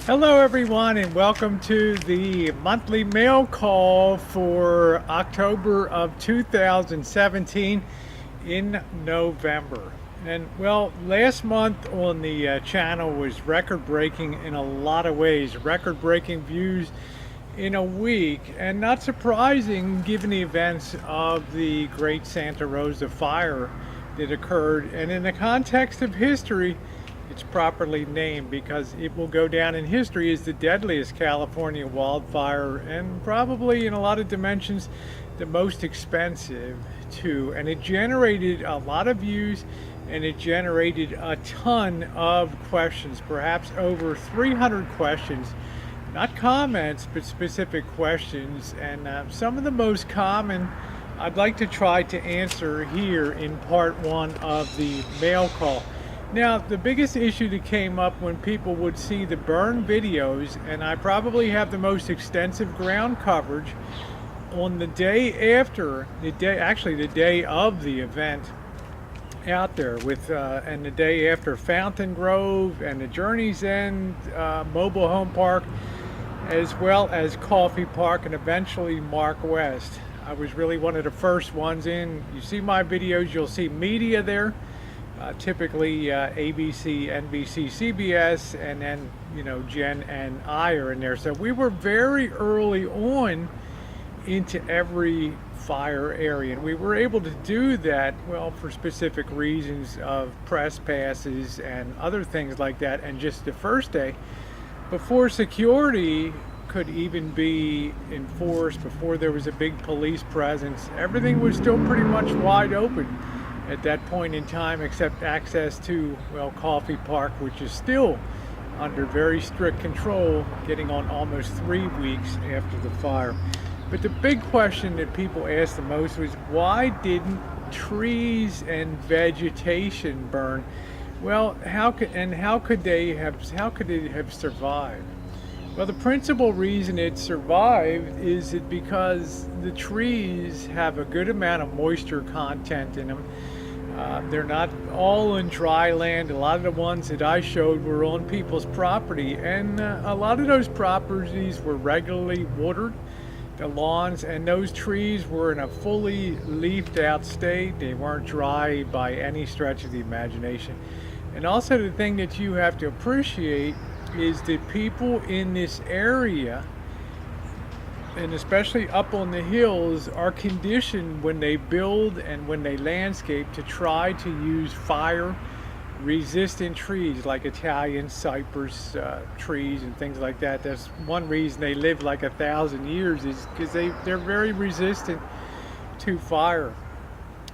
Hello, everyone, and welcome to the monthly mail call for October of 2017 in November. And well, last month on the channel was record breaking in a lot of ways, record breaking views in a week, and not surprising given the events of the Great Santa Rosa fire that occurred. And in the context of history, it's properly named because it will go down in history as the deadliest California wildfire, and probably in a lot of dimensions the most expensive too. And it generated a lot of views, and it generated a ton of questions, perhaps over 300 questions, not comments but specific questions. And some of the most common I'd like to try to answer here in part one of the mail call. Now, the biggest issue that came up when people would see the burn videos, and I probably have the most extensive ground coverage on the day after, the day of the event out there with, and the day after Fountain Grove and the Journey's End mobile home park, as well as Coffee Park and eventually Mark West. I was really one of the first ones in. You see my videos, you'll see media there. Typically ABC, NBC, CBS, and then Jen and I are in there. So we were very early on into every fire area, and we were able to do that well for specific reasons of press passes and other things like that. And just the first day, before security could even be enforced, before there was a big police presence, everything was still pretty much wide open at that point in time, except access to, well, Coffee Park, which is still under very strict control, getting on almost 3 weeks after the fire. But the big question that people asked the most was, why didn't trees and vegetation burn? Well, how could it have survived? Well, the principal reason it survived is that because the trees have a good amount of moisture content in them. They're not all in dry land. A lot of the ones that I showed were on people's property, and a lot of those properties were regularly watered, the lawns, and those trees were in a fully leafed out state. They weren't dry by any stretch of the imagination. And also, the thing that you have to appreciate is that people in this area, and especially up on the hills, are conditioned when they build and when they landscape to try to use fire resistant trees like Italian cypress trees and things like that. That's one reason they live like 1,000 years, is because they're very resistant to fire.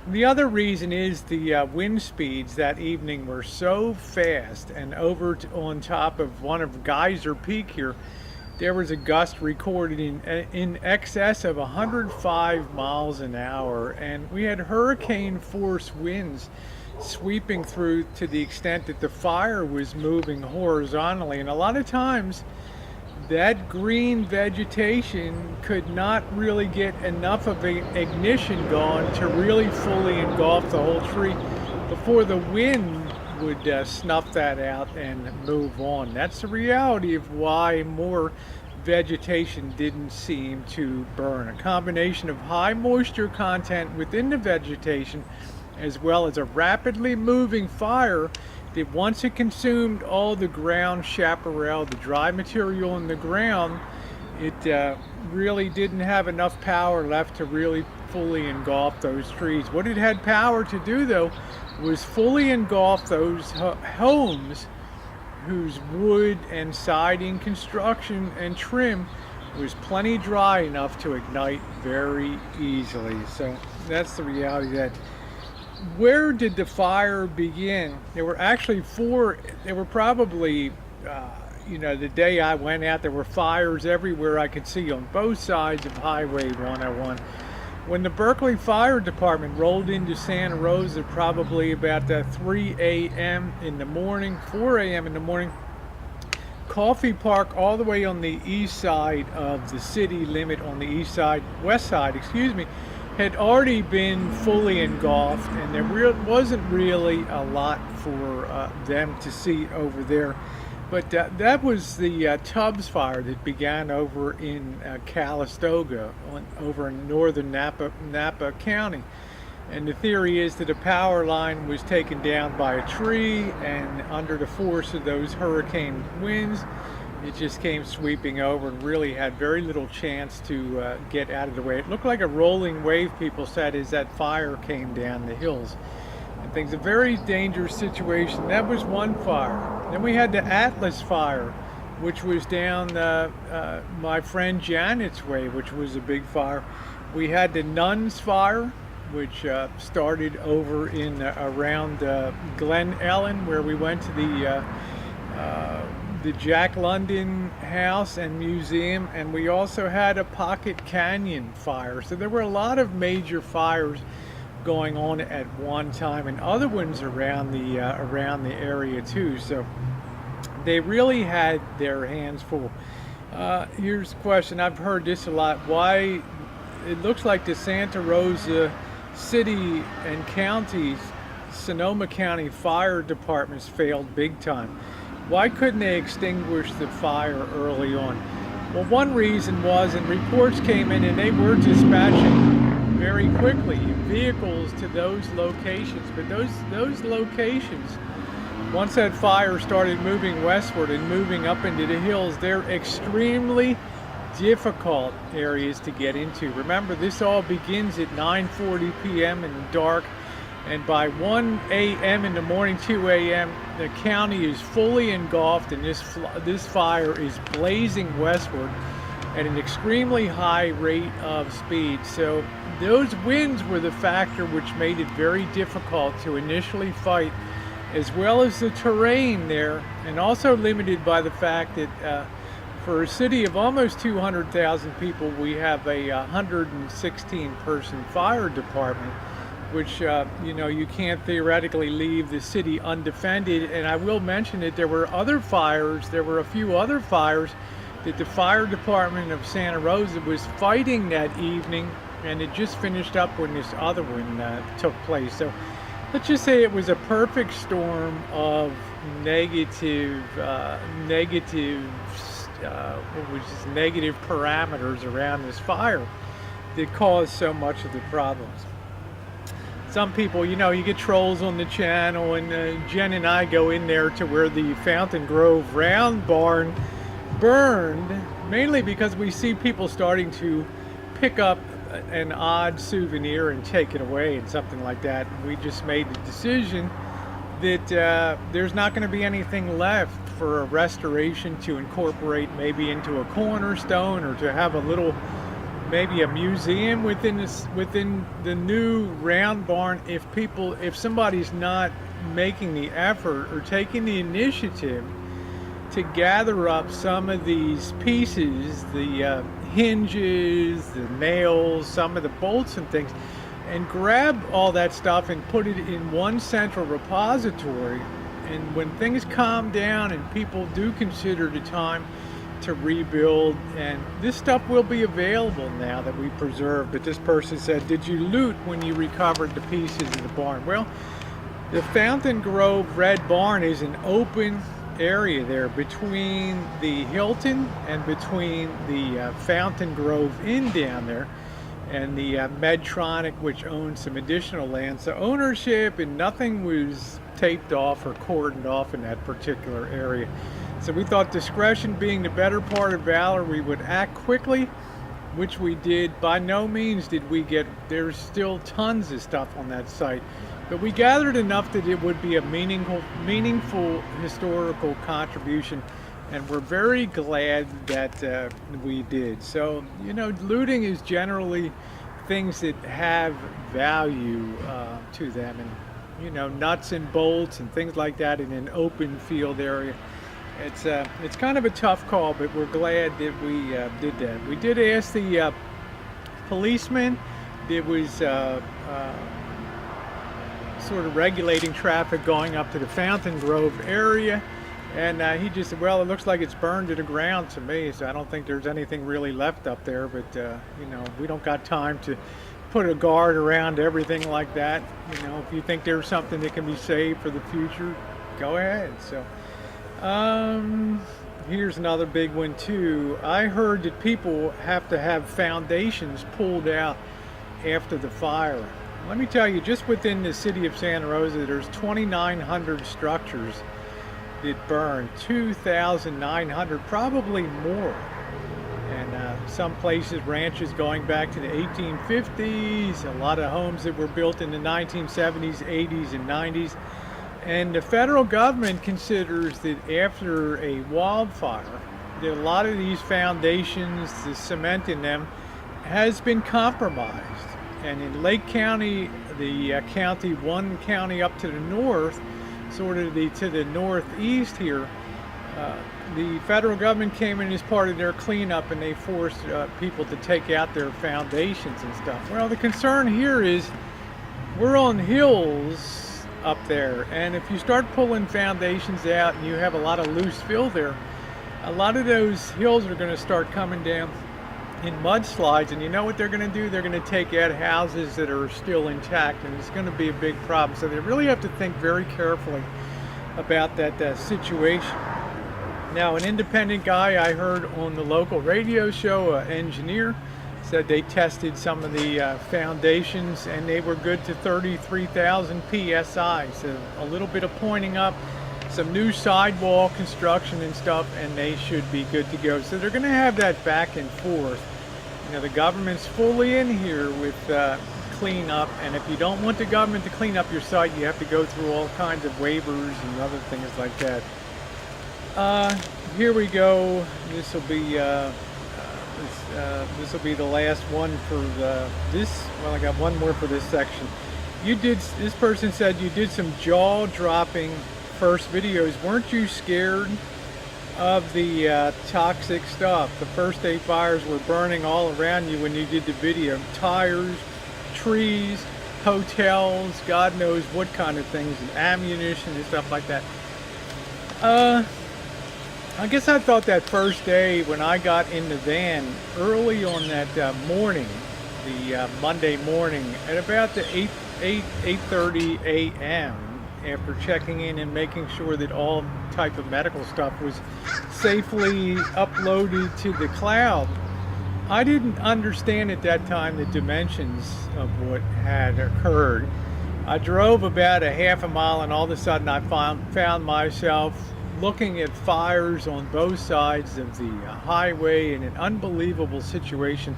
The other reason is the wind speeds that evening were so fast, and on top of one of Geyser Peak here, there was a gust recorded in excess of 105 miles an hour, and we had hurricane force winds sweeping through to the extent that the fire was moving horizontally. And a lot of times that green vegetation could not really get enough of an ignition going to really fully engulf the whole tree before the wind would snuff that out and move on. That's the reality of why more vegetation didn't seem to burn. A combination of high moisture content within the vegetation, as well as a rapidly moving fire that once it consumed all the ground chaparral, the dry material in the ground, it really didn't have enough power left to really fully engulf those trees. What it had power to do, though, was fully engulf those homes whose wood and siding construction and trim was plenty dry enough to ignite very easily. So that's the reality. That where did the fire begin? There were actually probably the day I went out, there were fires everywhere I could see on both sides of Highway 101. When the Berkeley Fire Department rolled into Santa Rosa, probably about 3 a.m. in the morning, 4 a.m. in the morning, Coffee Park, all the way on the east side of the city limit, on the west side, had already been fully engulfed, and there wasn't really a lot for them to see over there. But that was the Tubbs fire that began over in Calistoga, over in northern Napa County. And the theory is that a power line was taken down by a tree, and under the force of those hurricane winds, it just came sweeping over and really had very little chance to get out of the way. It looked like a rolling wave, people said, as that fire came down the hills. And things, a very dangerous situation. That was one fire. Then we had the Atlas fire, which was down my friend Janet's way, which was a big fire. We had the Nuns fire, which started over in around Glen Ellen, where we went to the Jack London House and Museum, and we also had a Pocket Canyon fire. So there were a lot of major fires going on at one time, and other ones around the area too. So they really had their hands full. Here's a question, I've heard this a lot. Why it looks like the Santa Rosa City and Counties, Sonoma County fire departments failed big time. Why couldn't they extinguish the fire early on? Well, one reason was, and reports came in, and they were dispatching very quickly vehicles to those locations. But those locations, once that fire started moving westward and moving up into the hills, they're extremely difficult areas to get into. Remember, this all begins at 9:40 p.m. in the dark, and by 1 a.m. in the morning, 2 a.m., the county is fully engulfed, and this fire is blazing westward at an extremely high rate of speed. So those winds were the factor which made it very difficult to initially fight, as well as the terrain there, and also limited by the fact that for a city of almost 200,000 people, we have a 116 person fire department, which you can't theoretically leave the city undefended. And I will mention that there were a few other fires that the fire department of Santa Rosa was fighting that evening, and it just finished up when this other one took place. So let's just say it was a perfect storm of negative parameters around this fire that caused so much of the problems. Some people, you get trolls on the channel, and Jen and I go in there to where the Fountain Grove round barn burned, mainly because we see people starting to pick up an odd souvenir and take it away and something like that. We just made the decision that there's not going to be anything left for a restoration to incorporate maybe into a cornerstone, or to have maybe a museum within the new round barn. If somebody's not making the effort or taking the initiative to gather up some of these pieces, the hinges, the nails, some of the bolts and things, and grab all that stuff and put it in one central repository. And when things calm down and people do consider the time to rebuild, and this stuff will be available now that we preserved. But this person said, did you loot when you recovered the pieces of the barn? Well, the Fountain Grove Red Barn is an open area there between the Hilton and between the Fountain Grove Inn down there, and the Medtronic, which owns some additional land. So ownership and nothing was taped off or cordoned off in that particular area. So we thought, discretion being the better part of valor, we would act quickly, which we did. By no means did we there's still tons of stuff on that site, but we gathered enough that it would be a meaningful historical contribution, and we're very glad that we did. So, looting is generally things that have value to them, and nuts and bolts and things like that in an open field area. It's kind of a tough call, but we're glad that we did that. We did ask the policeman that was sort of regulating traffic going up to the Fountain Grove area, and he just said, well, it looks like it's burned to the ground to me, so I don't think there's anything really left up there. But we don't got time to put a guard around everything like that. If you think there's something that can be saved for the future, go ahead. So Um, Here's another big one too. I heard that people have to have foundations pulled out after the fire. Let me tell you, just within the city of Santa Rosa, there's 2,900 structures that burned, 2,900, probably more. And some places, ranches going back to the 1850s, a lot of homes that were built in the 1970s, 80s, and 90s. And the federal government considers that after a wildfire, that a lot of these foundations, the cement in them, has been compromised. And in Lake County, the county, one county up to the north, sort of to the northeast here, the federal government came in as part of their cleanup, and they forced people to take out their foundations and stuff. Well, the concern here is we're on hills up there, and if you start pulling foundations out and you have a lot of loose fill there, a lot of those hills are going to start coming down in mudslides, and you know what they're going to do? They're going to take out houses that are still intact, and it's going to be a big problem. So they really have to think very carefully about that situation. Now, an independent guy I heard on the local radio show, an engineer, said they tested some of the foundations and they were good to 33,000 psi. So a little bit of pointing up, some new sidewall construction and stuff, and they should be good to go. So they're going to have that back and forth. You know, the government's fully in here with cleanup, and if you don't want the government to clean up your site, you have to go through all kinds of waivers and other things like that. Here we go. This will be the last one for this. Well, I got one more for this section. This person said you did some jaw-dropping first videos. Weren't you scared of the toxic stuff? The first 8 fires were burning all around you when you did the video. Tires, trees, hotels, God knows what kind of things, and ammunition and stuff like that. I guess I thought that first day when I got in the van early on that morning, the Monday morning, at about the 8:30 a.m., after checking in and making sure that all type of medical stuff was safely uploaded to the cloud, I didn't understand at that time the dimensions of what had occurred. I drove about a half a mile, and all of a sudden I found myself looking at fires on both sides of the highway in an unbelievable situation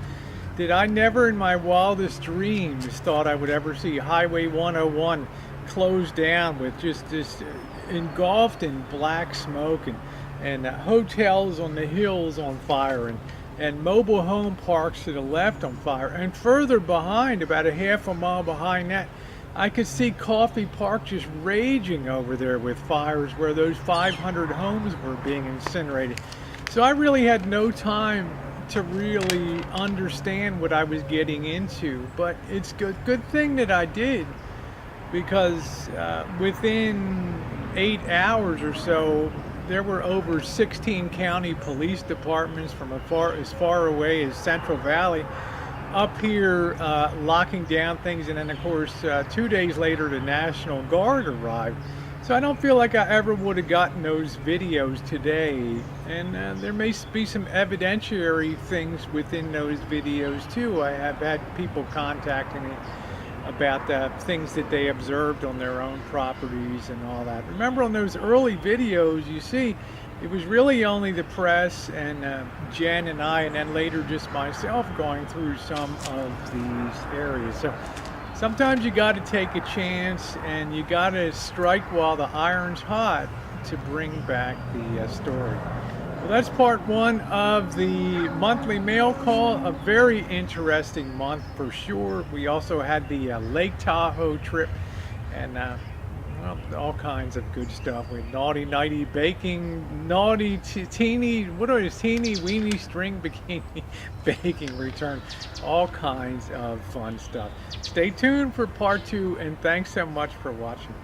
that I never in my wildest dreams thought I would ever see. Highway 101 closed down with just engulfed in black smoke, and hotels on the hills on fire, and mobile home parks to the left on fire, and further behind, about a half a mile behind that, I could see Coffee Park just raging over there with fires where those 500 homes were being incinerated. So I really had no time to really understand what I was getting into, but it's good thing that I did, because within 8 hours or so, there were over 16 county police departments from as far away as Central Valley up here locking down things, and then of course 2 days later the National Guard arrived. So I don't feel like I ever would have gotten those videos today, and there may be some evidentiary things within those videos too. I have had people contacting me about the things that they observed on their own properties and all that. Remember, on those early videos, you see it was really only the press and Jen and I, and then later just myself, going through some of these areas. So sometimes you got to take a chance, and you got to strike while the iron's hot to bring back the story. Well, that's part one of the monthly mail call. A very interesting month for sure. We also had the Lake Tahoe trip, and well, all kinds of good stuff. We had naughty nighty baking, naughty teeny, what is teeny weeny string bikini baking return. All kinds of fun stuff. Stay tuned for part 2, and thanks so much for watching.